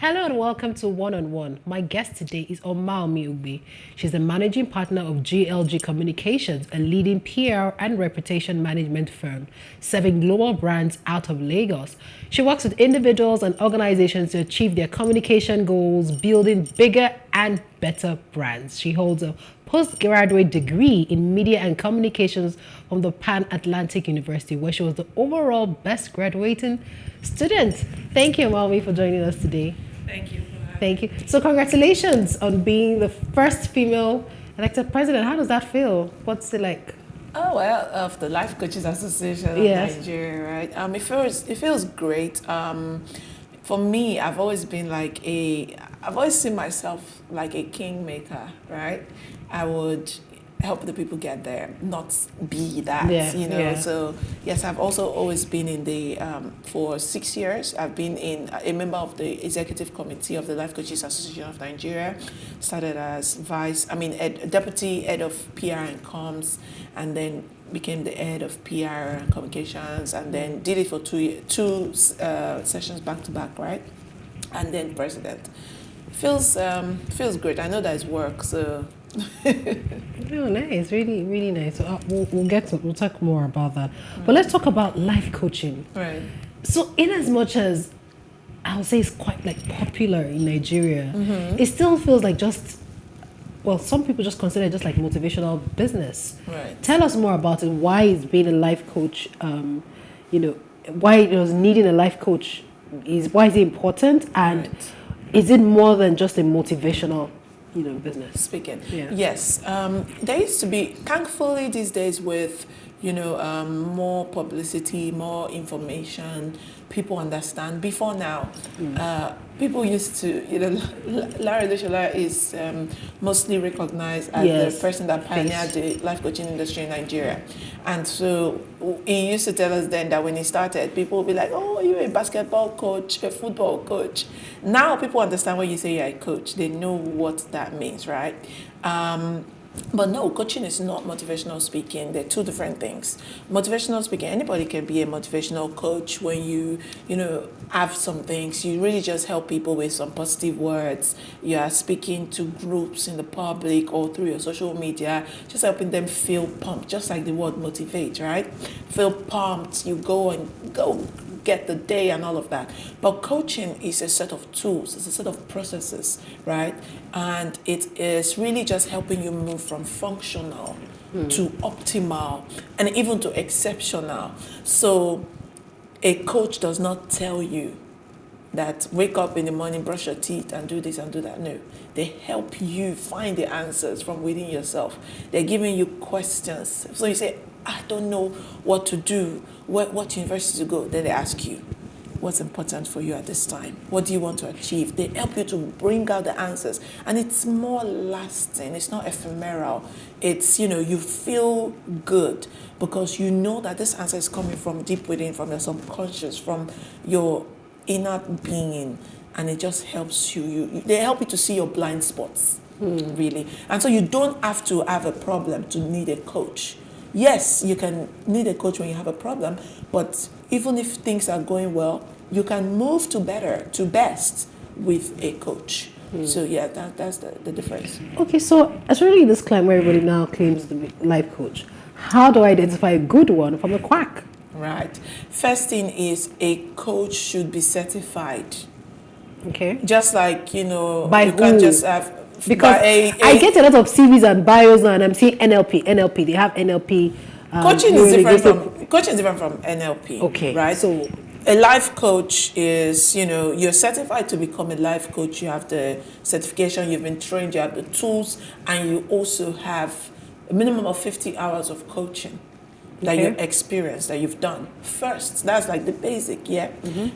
Hello and welcome to One on One. My guest today is Omawunmi. She's the managing partner of GLG Communications, a leading PR and reputation management firm serving global brands out of Lagos. She works with individuals and organizations to achieve their communication goals, building bigger and better brands. She holds a postgraduate degree in media and communications from the Pan Atlantic University, where she was the overall best graduating student. Thank you, Omawunmi, for joining us today. Thank you for having Thank you. So congratulations on being the first female elected president. How does that feel? What's it like? Oh well, of the Life Coaches Association of Yes. Nigeria, right? It feels great. For me, I've always seen myself like a kingmaker, right? I would help the people get there, not be that, Yeah. So yes, I've also always been in the for 6 years. I've been a member of the executive committee of the Life Coaches Association of Nigeria. Started as deputy head of PR and comms, and then became the head of PR and communications, and then did it for two sessions back to back, right? And then president. Feels great. I know that it's work, so. Oh, nice. Really, really nice. So we'll talk more about that. But let's talk about life coaching. Right. So in as much as I would say it's quite like popular in Nigeria, it still feels like some people just consider it just like motivational business. Right. Tell us more about it. Why is being a life coach, why it was needing a life coach why is it important, and Right. is it more than just a motivational business? Speaking. Yeah. Yes. There used to be, thankfully these days with, more publicity, more information, people understand. Before now, people used to, Larry Lushola is mostly recognized as Yes. the person that pioneered the life coaching industry in Nigeria. And so he used to tell us then that when he started, people would be like, oh, you're a basketball coach, a football coach. Now people understand when you say you're a coach. They know what that means, right? But no, coaching is not motivational speaking. They're two different things. Motivational speaking, anybody can be a motivational coach when you have some things. You really just help people with some positive words. You are speaking to groups in the public or through your social media, just helping them feel pumped, just like the word motivate, right? Feel pumped. You go get the day and all of that. But coaching is a set of tools, it's a set of processes, right? And it is really just helping you move from functional to optimal and even to exceptional. So a coach does not tell you that wake up in the morning, brush your teeth and do this and do that. No, they help you find the answers from within yourself. They're giving you questions. So you say, I don't know what to do, what university to go. Then they ask you, what's important for you at this time? What do you want to achieve? They help you to bring out the answers. And it's more lasting. It's not ephemeral. It's, you feel good because you know that this answer is coming from deep within, from your subconscious, from your inner being. And it just helps you. They help you to see your blind spots, really. And so you don't have to have a problem to need a coach. Yes, you can need a coach when you have a problem, but even if things are going well, you can move to better, to best with a coach. So yeah, that's the difference. Okay, so especially this climb where everybody now claims to be life coach, how do I identify a good one from a quack? Right. First thing is a coach should be certified. Okay. Just like, By you who? can't just have... Because I get a lot of CVs and bios now, and I'm seeing NLP. They have NLP. Coaching is different from NLP. Okay. Right? So a life coach is, you're certified to become a life coach. You have the certification, you've been trained, you have the tools, and you also have a minimum of 50 hours of coaching that you experienced, that you've done first. That's like the basic, yeah.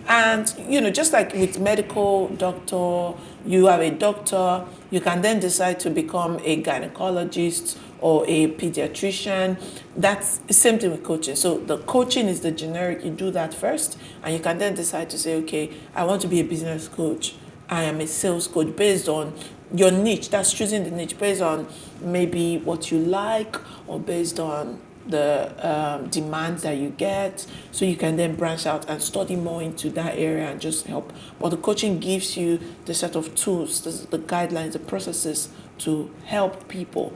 And, just like with medical doctor, you have a doctor, you can then decide to become a gynecologist or a pediatrician. That's the same thing with coaching. So the coaching is the generic, you do that first, and you can then decide to say, okay, I want to be a business coach. I am a sales coach based on your niche. That's choosing the niche based on maybe what you like or based on the demands that you get, so you can then branch out and study more into that area and just help. But the coaching gives you the set of tools, the guidelines, the processes to help people.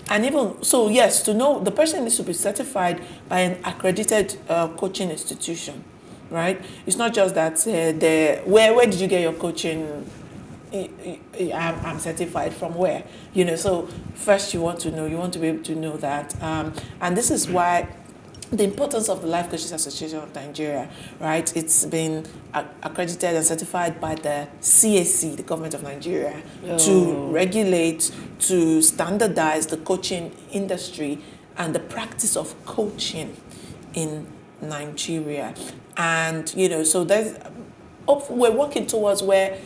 And even so, yes, to know, the person needs to be certified by an accredited coaching institution, right? It's not just that where did you get your coaching? I'm certified from where, so first you want to be able to know that, and this is why the importance of the Life Coaches Association of Nigeria, right? It's been accredited and certified by the CAC, the government of Nigeria, to regulate, to standardize the coaching industry and the practice of coaching in Nigeria. And, so we're working towards where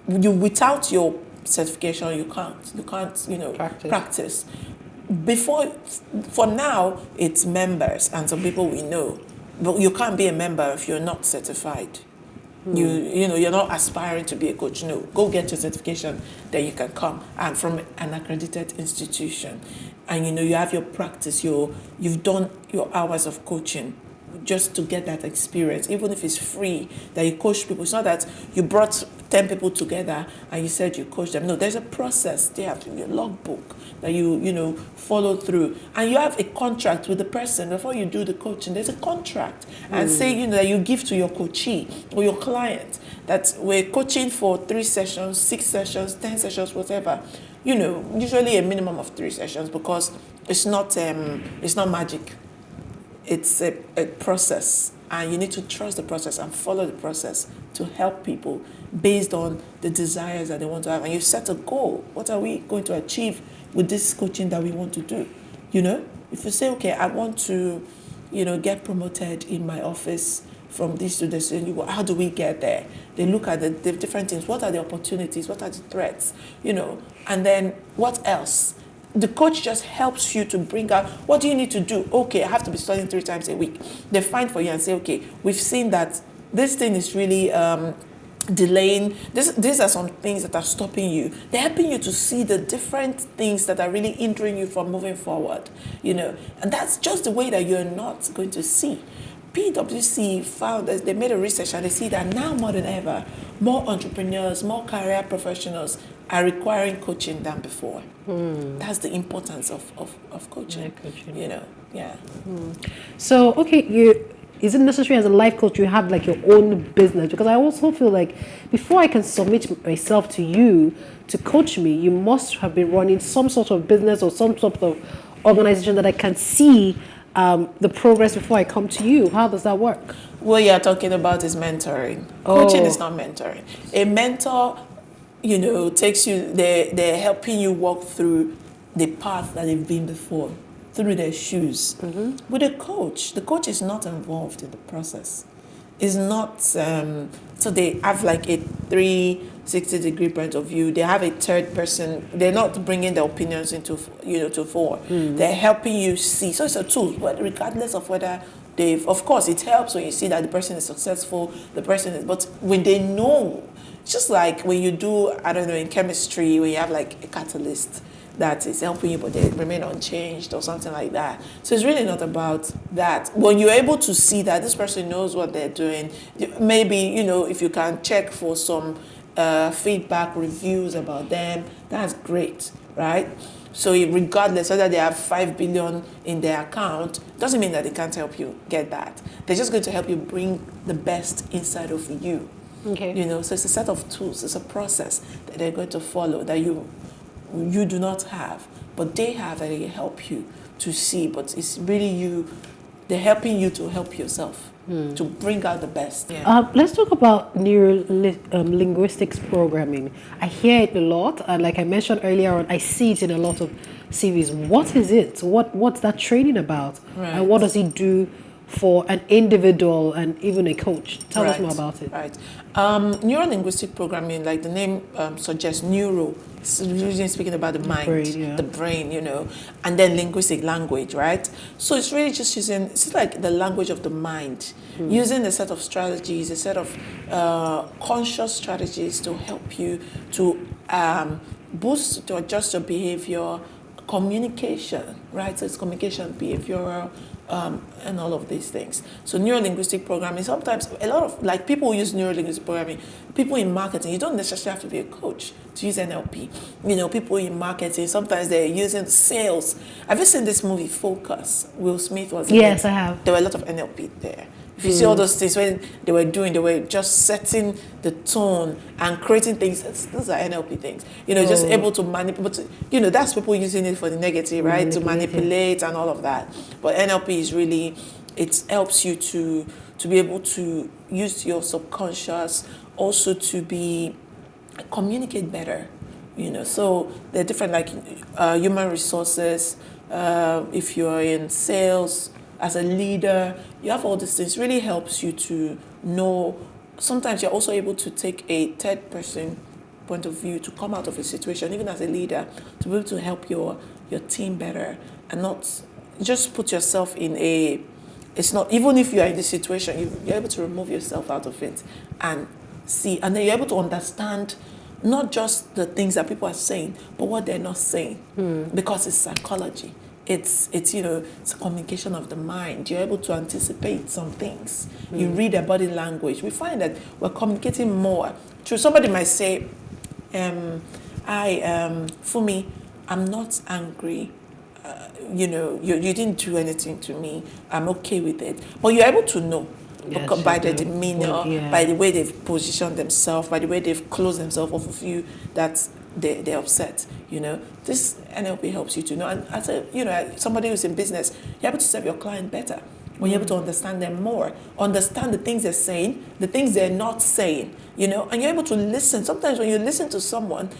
without your certification, you can't practice. For now, it's members and some people we know, but you can't be a member if you're not certified. You're not aspiring to be a coach. No, go get your certification, then you can come, and from an accredited institution, and you have your practice. You've done your hours of coaching, just to get that experience, even if it's free, that you coach people. It's not that you brought 10 people together and you said you coach them. No, there's a process. They have your logbook that you follow through, and you have a contract with the person before you do the coaching. There's a contract, and say that you give to your coachee or your client that we're coaching for 3 sessions, 6 sessions, 10 sessions, whatever. Usually a minimum of 3 sessions, because it's not magic. It's a process, and you need to trust the process and follow the process to help people based on the desires that they want to have. And you set a goal. What are we going to achieve with this coaching that we want to do? If you say, okay, I want to, get promoted in my office from this to this, and you go, how do we get there? They look at the different things. What are the opportunities? What are the threats? And then what else? The coach just helps you to bring out, what do you need to do? Okay, I have to be studying 3 times a week. They find for you and say, okay, we've seen that this thing is really delaying. These are some things that are stopping you. They're helping you to see the different things that are really hindering you from moving forward, and that's just the way that you're not going to see. PwC found that they made a research and they see that now more than ever, more entrepreneurs, more career professionals are requiring coaching than before. That's the importance of coaching. Yeah. So, okay, is it necessary as a life coach you have like your own business? Because I also feel like before I can submit myself to you to coach me, you must have been running some sort of business or some sort of organization that I can see the progress before I come to you. How does that work? What you're talking about is mentoring. Coaching is not mentoring. A mentor, takes you, they're helping you walk through the path that they've been before, through their shoes. With a coach, the coach is not involved in the process. Is not, so they have like a 360-degree point of view. They have a third person. They're not bringing their opinions into, to fore. They're helping you see. So it's a tool, regardless of whether of course, it helps when you see that the person is successful, but when they know, just like when you do, I don't know, in chemistry, when you have like a catalyst that is helping you, but they remain unchanged or something like that. So it's really not about that. When you're able to see that this person knows what they're doing, maybe, if you can check for some feedback, reviews about them, that's great, right? So regardless whether they have 5 billion in their account, doesn't mean that they can't help you get that. They're just going to help you bring the best inside of you. Okay. So it's a set of tools, it's a process that they're going to follow that you do not have, but they have, and they help you to see. But it's really you, they're helping you to help yourself, to bring out the best. Yeah. Let's talk about neuro-linguistics programming. I hear it a lot, and like I mentioned earlier on, I see it in a lot of CVs. What is it? What's that training about? Right. And what does it do for an individual and even a coach? Tell us more about it. Right. Neuro-linguistic programming, like the name suggests, neuro, usually speaking about the mind, the brain, and then linguistic, language, right? So it's really just it's like the language of the mind, using a set of strategies, a set of conscious strategies to help you to boost, to adjust your behavior, communication, right? So it's communication, behavioral, and all of these things. So neuro-linguistic programming, sometimes a lot of, like, people who use neuro-linguistic programming, people in marketing, you don't necessarily have to be a coach to use NLP. You know, people in marketing, sometimes they're using sales. Have you seen this movie, Focus? Will Smith was in Yes, it. I have. There were a lot of NLP there. If you see all those things when they were just setting the tone and creating things. Those are NLP things. You know, just able to manipulate. You know, that's people using it for the negative, right? To manipulate and all of that. But NLP is really, it helps you to be able to use your subconscious, also to communicate better. You know, so they're different, like human resources. If you're in sales, as a leader, you have all these things. Really helps you to know. Sometimes you're also able to take a third person point of view to come out of a situation, even as a leader, to be able to help your team better, and not just put yourself in a. It's not, even if you are in this situation, you're able to remove yourself out of it and see, and then you're able to understand not just the things that people are saying, but what they're not saying, because it's psychology. It's you know, it's a communication of the mind. You're able to anticipate some things. You read their body language. We find that we're communicating more. True. Somebody might say, Funmi, I'm not angry. You know, you didn't do anything to me. I'm okay with it. But you're able to know. Yes, By their demeanor, by the way they've positioned themselves, by the way they've closed themselves off of you, that they're upset. You know, this NLP helps you to know. And as a, you know, somebody who's in business, you're able to serve your client better when you're able to understand them more, understand the things they're saying, the things they're not saying. You know, and you're able to listen. Sometimes when you listen to someone,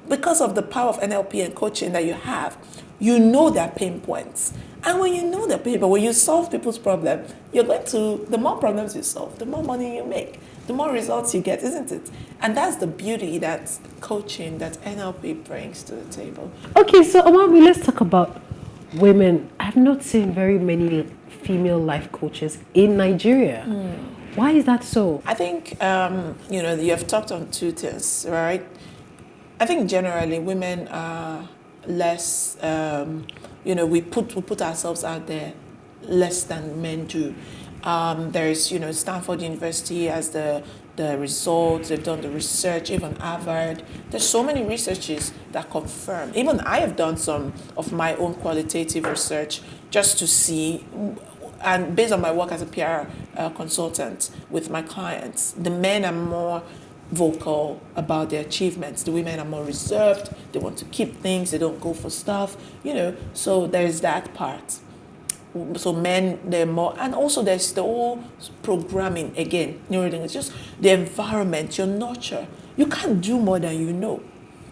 because of the power of NLP and coaching that you have, you know their pain points. And when you know their pain points, when you solve people's problems, you're going to, the more problems you solve, the more money you make, the more results you get, isn't it? And that's the beauty that coaching, that NLP brings to the table. Okay, so Omawunmi, let's talk about women. I've not seen very many female life coaches in Nigeria. Why is that so? I think, you know, you have talked on two things, right? I think generally women are less, you know, we put ourselves out there less than men do. There's, you know, Stanford University has the results, they've done the research, even Harvard. There's so many researches that confirm. Even I have done some of my own qualitative research just to see, and based on my work as a PR consultant with my clients, the men are more vocal about their achievements. The women are more reserved. They want to keep things. They don't go for stuff, you know. So there's that part. So men, they're more, and also there's the whole programming again. It's just the environment, your nurture. You can't do more than you know.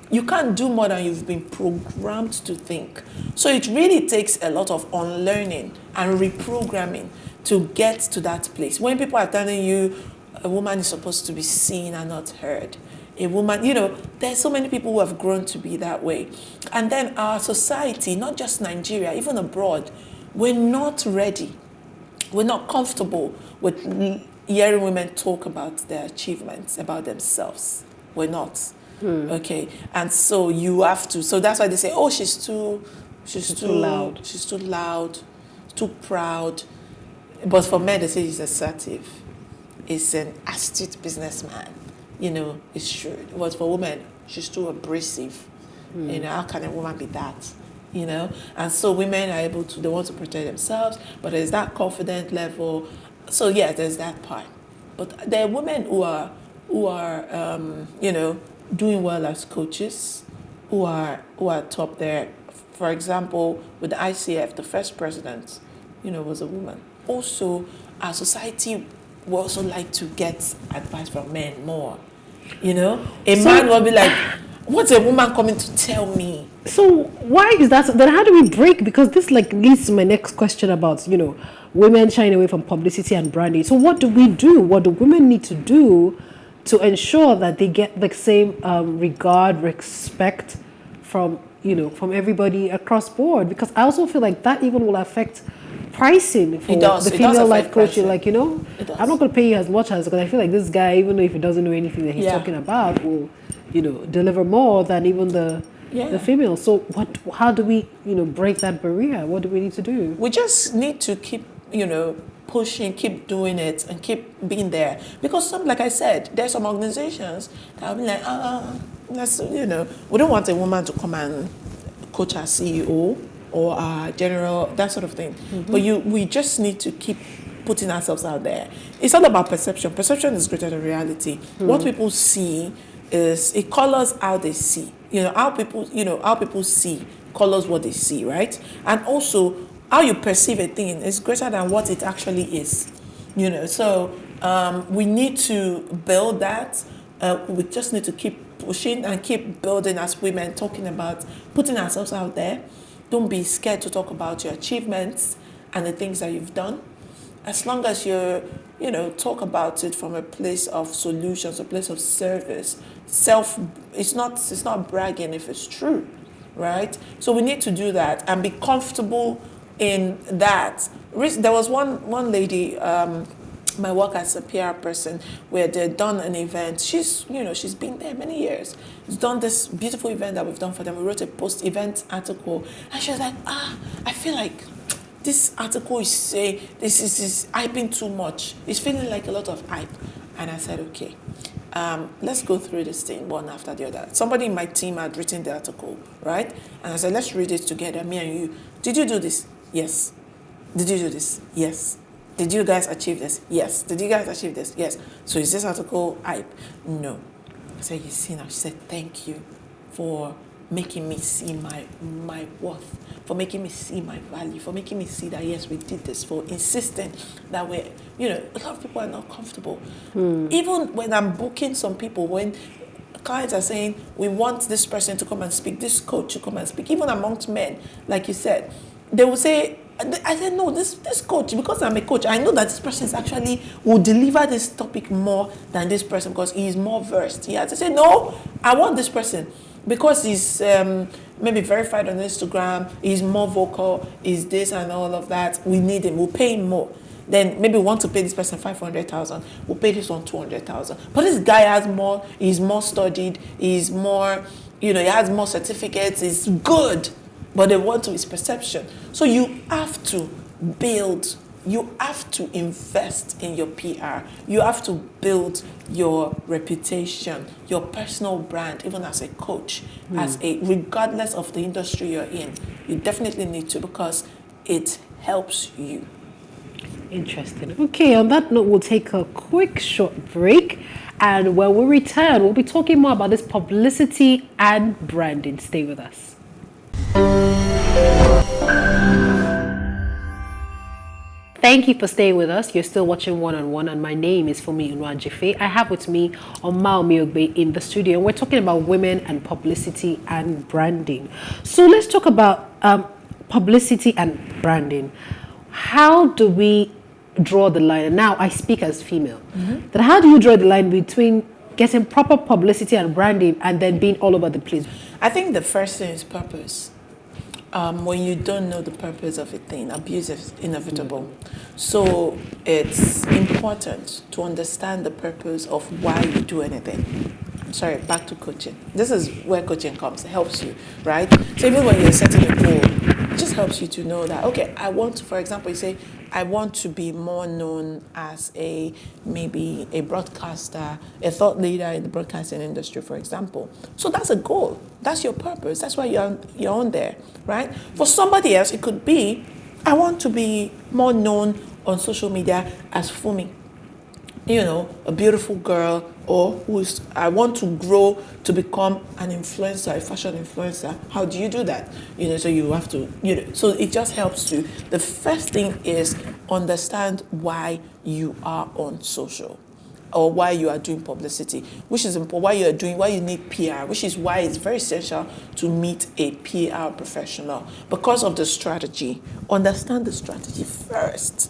You can't do more than you've been programmed to think. So it really takes a lot of unlearning and reprogramming to get to that place. When people are telling you a woman is supposed to be seen and not heard. A woman, you know, there's so many people who have grown to be that way. And then our society, not just Nigeria, even abroad, we're not ready. We're not comfortable with hearing women talk about their achievements, about themselves. We're not. Okay. And so you have to, so that's why they say, oh, she's too loud. She's too loud, too proud. But for men, they say he's assertive. Is an astute businessman, you know, it's true. But for women, she's too abrasive. You know, how can a woman be that? You know, and so women are able to, they want to protect themselves, but there's that confident level. So yeah, there's that part. But there are women who are you know, doing well as coaches, who are top there. For example, with the ICF, the first president, you know, was a woman. Also, our society we also like to get advice from men more. You know, man will be like, what's a woman coming to tell me? So why is that? Then how do we break? Because this like leads to my next question about, you know, women shying away from publicity and branding. So what do we do? What do women need to do to ensure that they get the same regard, respect from, you know, from everybody across board? Because I also feel like that even will affect pricing for the female life coaching. Like, you know, I'm not going to pay you as much as, because I feel like this guy, even though if he doesn't know anything that he's talking about, will, you know, deliver more than even the Yeah. the female. So how do we, break that barrier? What do we need to do? We just need to keep, pushing, keep doing it, and keep being there. Because like I said, there's some organizations that will be like, let's, we don't want a woman to come and coach our CEO or our general, that sort of thing. But we just need to keep putting ourselves out there. It's all about perception. Perception is greater than reality. What people see it colors how they see. How people see colors what they see, right? And also how you perceive a thing is greater than what it actually is. So we need to build that. We just need to keep pushing and keep building as women, talking about putting ourselves out there. Don't be scared to talk about your achievements and the things that you've done. As long as you talk about it from a place of solutions, a place of service. It's not bragging if it's true, right? So we need to do that and be comfortable in that. There was one lady, my work as a PR person, where they'd done an event. She's been there many years. She's done this beautiful event that we've done for them. We wrote a post-event article, and she was like, I feel like this article is saying this is hyping too much. It's feeling like a lot of hype. And I said, okay, let's go through this thing one after the other. Somebody in my team had written the article, right? And I said, let's read it together, me and you. Did you do this? Yes. Did you do this? Yes. Did you guys achieve this? Yes. Did you guys achieve this? Yes. So is this article hype? No. I said, you see now. She said, thank you for making me see my worth, for making me see my value, for making me see that, yes, we did this, for insisting that we're, a lot of people are not comfortable. Even when I'm booking some people, when clients are saying, we want this person to come and speak, this coach to come and speak, even amongst men, like you said, they will say, I said, no, this coach, because I'm a coach, I know that this person is actually will deliver this topic more than this person because he is more versed. He has to say, no, I want this person because he's maybe verified on Instagram, he's more vocal, he's this and all of that. We need him, we'll pay him more. Then maybe we want to pay this person 500,000, we'll pay this one 200,000. But this guy has more, he's more studied, he's more, he has more certificates, he's good. But they want to his perception. So you have to build, you have to invest in your PR. You have to build your reputation, your personal brand, even as a coach, regardless of the industry you're in. You definitely need to because it helps you. Interesting. Okay, on that note, we'll take a quick short break. And when we return, we'll be talking more about this publicity and branding. Stay with us. Thank you for staying with us. You're still watching One-on-One, and my name is Funmi Unuajefe. I have with me Omawunmi Ogbe in the studio. We're talking about women and publicity and branding. So let's talk about publicity and branding. How do we draw the line? And now I speak as female. That how do you draw the line between getting proper publicity and branding and then being all over the place? I think the first thing is purpose. When you don't know the purpose of a thing, abuse is inevitable. So it's important to understand the purpose of why you do anything. Sorry, back to coaching. This is where coaching comes. It helps you, right? So even when you're setting a goal, it just helps you to know that, okay, I want to, for example, you say, I want to be more known as maybe a broadcaster, a thought leader in the broadcasting industry, for example. So that's a goal. That's your purpose. That's why you're on there, right? For somebody else, it could be, I want to be more known on social media as Funmi. A beautiful girl, or I want to grow to become an influencer, a fashion influencer. How do you do that? So you have to, so it just helps you. The first thing is understand why you are on social or why you are doing publicity, which is important, why you need PR, which is why it's very essential to meet a PR professional because of the strategy. Understand the strategy first.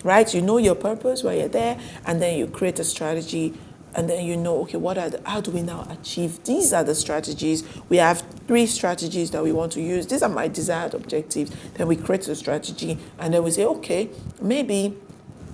Right? You know your purpose, why you're there, and then you create a strategy, and then okay, how do we now achieve? These are the strategies. We have 3 strategies that we want to use. These are my desired objectives. Then we create a strategy, and then we say, okay, maybe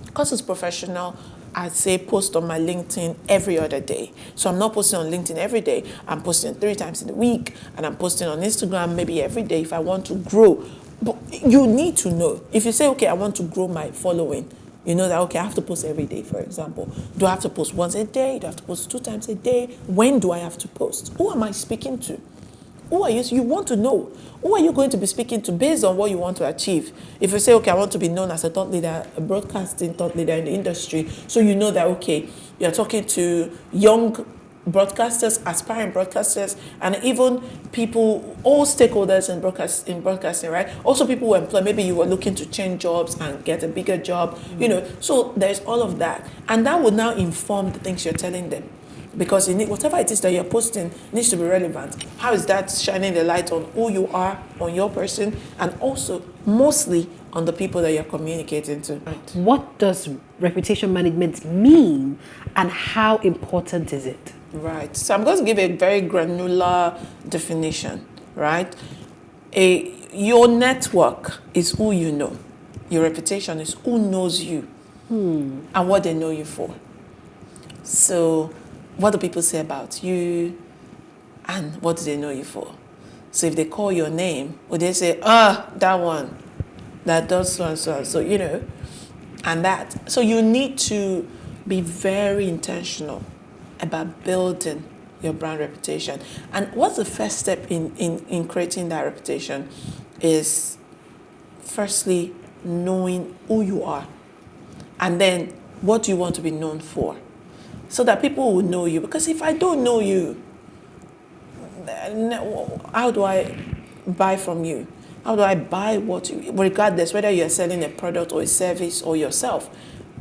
because it's professional, I'd say post on my LinkedIn every other day. So I'm not posting on LinkedIn every day. I'm posting 3 times in a week, and I'm posting on Instagram maybe every day if I want to grow. But you need to know. If you say, okay, I want to grow my following, you know that, okay, I have to post every day, for example. Do I have to post once a day? Do I have to post 2 times a day? When do I have to post? Who am I speaking to? Who are you? You want to know. Who are you going to be speaking to based on what you want to achieve? If you say, okay, I want to be known as a thought leader, a broadcasting thought leader in the industry, so you know that, okay, you're talking to young broadcasters, aspiring broadcasters, and even people, all stakeholders in broadcasting, right? Also people who employ, maybe you were looking to change jobs and get a bigger job, you know, so there's all of that. And that would now inform the things you're telling them. Because you need, whatever it is that you're posting needs to be relevant. How is that shining the light on who you are, on your person, and also mostly on the people that you're communicating to? Right. What does reputation management mean, and how important is it? Right. So I'm going to give a very granular definition, right? Your network is who you know. Your reputation is who knows you and what they know you for. So what do people say about you, and what do they know you for? So if they call your name, would they say, that one that does so and so, so, you know, and that. So you need to be very intentional about building your brand reputation. And what's the first step in creating that reputation is, firstly, knowing who you are, and then what you want to be known for, so that people will know you. Because if I don't know you, how do I buy from you? How do I buy what you, regardless whether you're selling a product or a service or yourself,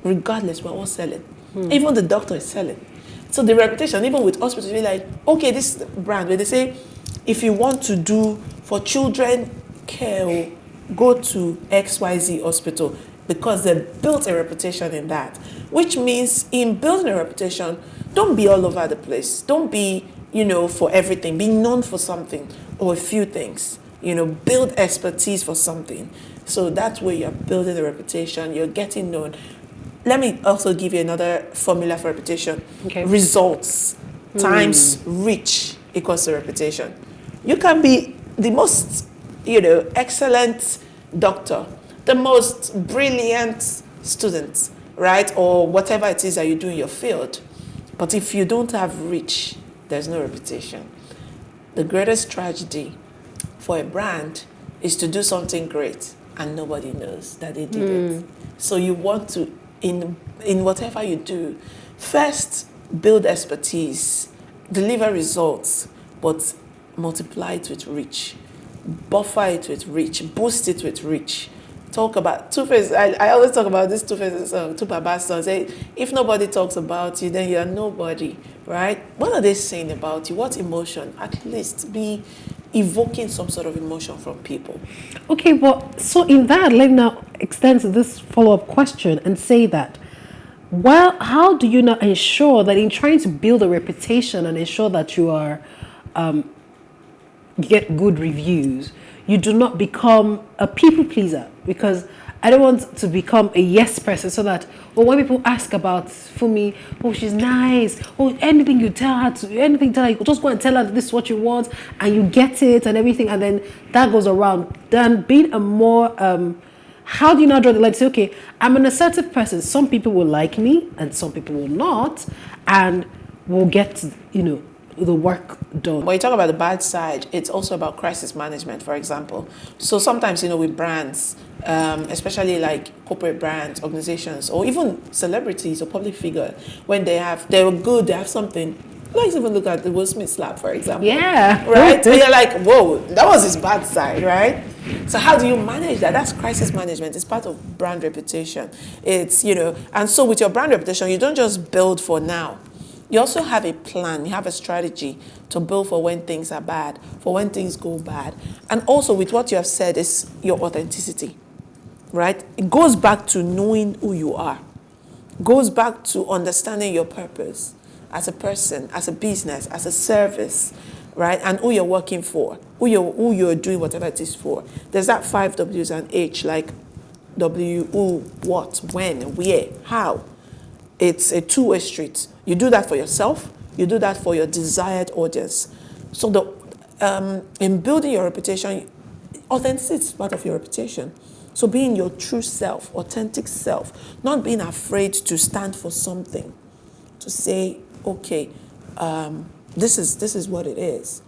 regardless, we're all selling. Even the doctor is selling. So the reputation, even with hospitals, you're like, okay, this brand, where they say, if you want to do for children care, go to XYZ hospital, because they built a reputation in that. Which means in building a reputation, don't be all over the place. Don't be, you know, for everything. Be known for something or a few things. You know, build expertise for something. So that's where you're building a reputation, you're getting known. Let me also give you another formula for reputation. Okay. Results times reach equals to reputation. You can be the most, you know, excellent doctor, the most brilliant student, right? Or whatever it is that you do in your field. But if you don't have reach, there's no reputation. The greatest tragedy for a brand is to do something great and nobody knows that they did it. So you want to, in whatever you do, first build expertise, deliver results, but multiply it with reach, buffer it with reach, boost it with reach. Talk about two-faced. I always talk about this two-faced, two Baba sons. Say, if nobody talks about you, then you're nobody, right? What are they saying about you? What emotion? At least be evoking some sort of emotion from people. Okay, well, so in that, let me now extend to this follow-up question and say that, well, how do you now ensure that in trying to build a reputation and ensure that you are, you get good reviews, you do not become a people pleaser? Because I don't want to become a yes person, so that, well, when people ask about Funmi, oh, she's nice, oh, anything you tell her, you just go and tell her this is what you want, and you get it and everything, and then that goes around. Then being a more, how do you now draw the line? Say, okay, I'm an assertive person. Some people will like me, and some people will not, and we'll get, you know, the work done. When you talk about the bad side, it's also about crisis management, for example. So sometimes, you know, with brands, especially like corporate brands, organizations, or even celebrities or public figure, when they're good, they have something. Let's even look at the Will Smith slap, for example. Yeah. Right? And you're like, whoa, that was his bad side, right? So how do you manage that? That's crisis management. It's part of brand reputation. It's, you know, and so with your brand reputation, you don't just build for now. You also have a plan, you have a strategy to build for when things are bad, for when things go bad. And also with what you have said is your authenticity, right? It goes back to knowing who you are. Goes back to understanding your purpose as a person, as a business, as a service, right? And who you're working for, who you're doing whatever it is for. There's that 5 W's and H, like W, who, what, when, where, how. it's a two-way street. You do that for yourself, you do that for your desired audience. So in building your reputation, authenticity is part of your reputation. So being your true self, authentic self, not being afraid to stand for something, to say, okay, this is what it is.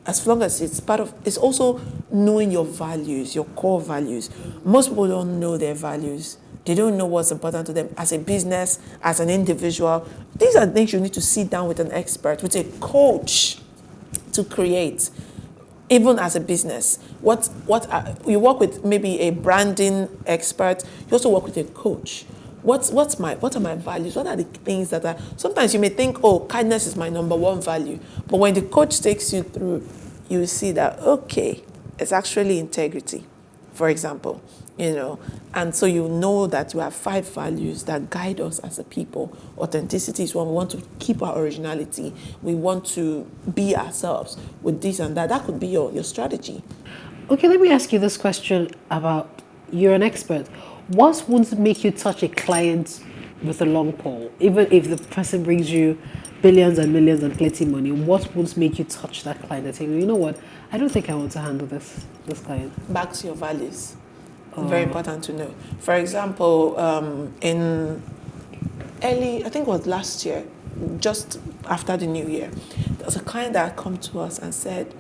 As long as it's also knowing your values, your core values. Most people don't know their values. They don't know what's important to them as a business, as an individual. These are things you need to sit down with an expert, with a coach to create. Even as a business, you work with maybe a branding expert. You also work with a coach. What are my values? What are the things that are? Sometimes you may think, oh, kindness is my number one value, but when the coach takes you through, you will see that okay, it's actually integrity, for example, and so you know that you have 5 values that guide us as a people. Authenticity is one. We want to keep our originality. We want to be ourselves with this and that. That could be your strategy. Okay, let me ask you this question about, you're an expert. What would make you touch a client with a long pole? Even if the person brings you billions and millions and plenty money, what would make you touch that client and say, you know what, I don't think I want to handle this client? Back to your values. Very important to know. For example, in early, I think it was last year, just after the new year, there was a client that had come to us and said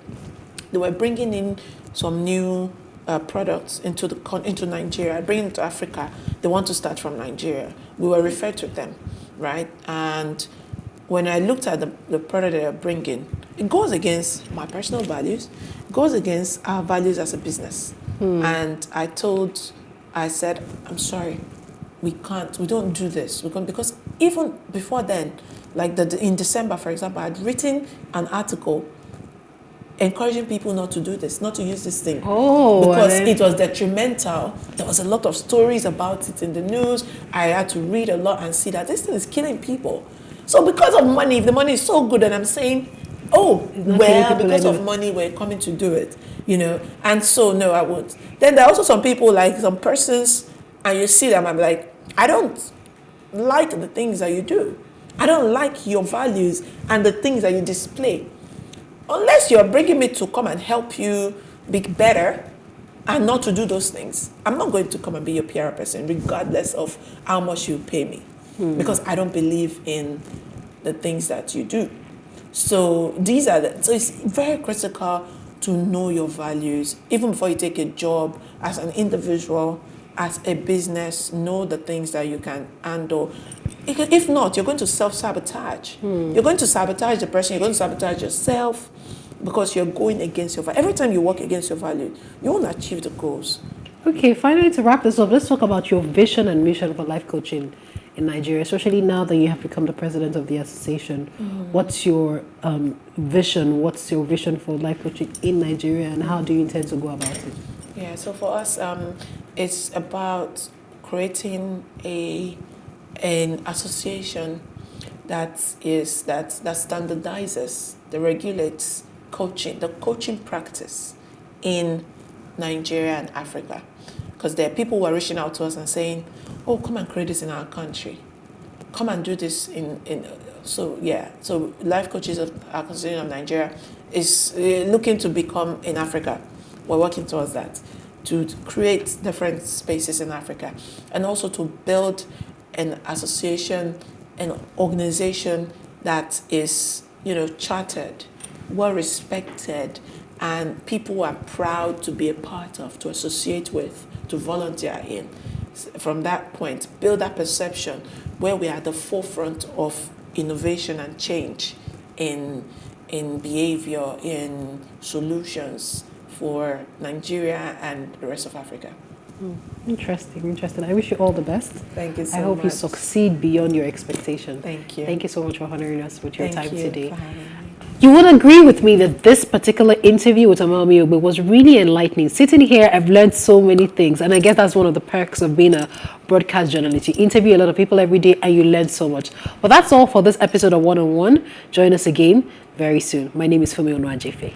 they were bringing in some new products into Nigeria, bringing it to Africa. They want to start from Nigeria. We were referred to them, right? And when I looked at the product they are bringing, it goes against my personal values, it goes against our values as a business. And I said, I'm sorry, we don't do this. Because even before then, like in December, for example, I had written an article encouraging people not to do this, not to use this thing. Because it was detrimental. There was a lot of stories about it in the news. I had to read a lot and see that this thing is killing people. So because of money, if the money is so good, and I'm saying, because of money, we're coming to do it, And so, no, I won't. Then there are also some people, like some persons, and you see them, I'm like, I don't like the things that you do. I don't like your values and the things that you display. Unless you're bringing me to come and help you be better and not to do those things, I'm not going to come and be your PR person, regardless of how much you pay me. Because I don't believe in the things that you do. So so it's very critical to know your values. Even before you take a job, as an individual, as a business, know the things that you can handle. If not, you're going to self-sabotage. You're going to sabotage the person, you're going to sabotage yourself, because you're going against your value. Every time you work against your value, you won't achieve the goals. Okay, finally, to wrap this up, let's talk about your vision and mission for life coaching in Nigeria, especially now that you have become the president of the association. What's your vision? What's your vision for life coaching in Nigeria, and how do you intend to go about it? Yeah, so for us, it's about creating an association that standardizes, that regulates the coaching practice in Nigeria and Africa. Because there are people who are reaching out to us and saying, oh, come and create this in our country. Come and do this so Life Coaches of Association of Nigeria is looking to become in Africa. We're working towards that, to create different spaces in Africa, and also to build an association, an organization that is, chartered, well respected, and people are proud to be a part of, to associate with, to volunteer in. From that point, build that perception where we are at the forefront of innovation and change in behavior, in solutions for Nigeria and the rest of Africa. Interesting. I wish you all the best. Thank you so much. I hope you succeed beyond your expectation. Thank you. Thank you so much for honoring us with your time today. Thank you for having me. You would agree with me that this particular interview with Omawunmi Ogbe was really enlightening. Sitting here, I've learned so many things, and I guess that's one of the perks of being a broadcast journalist. You interview a lot of people every day, and you learn so much. But that's all for this episode of One on One. Join us again very soon. My name is Funmi Unuajefe.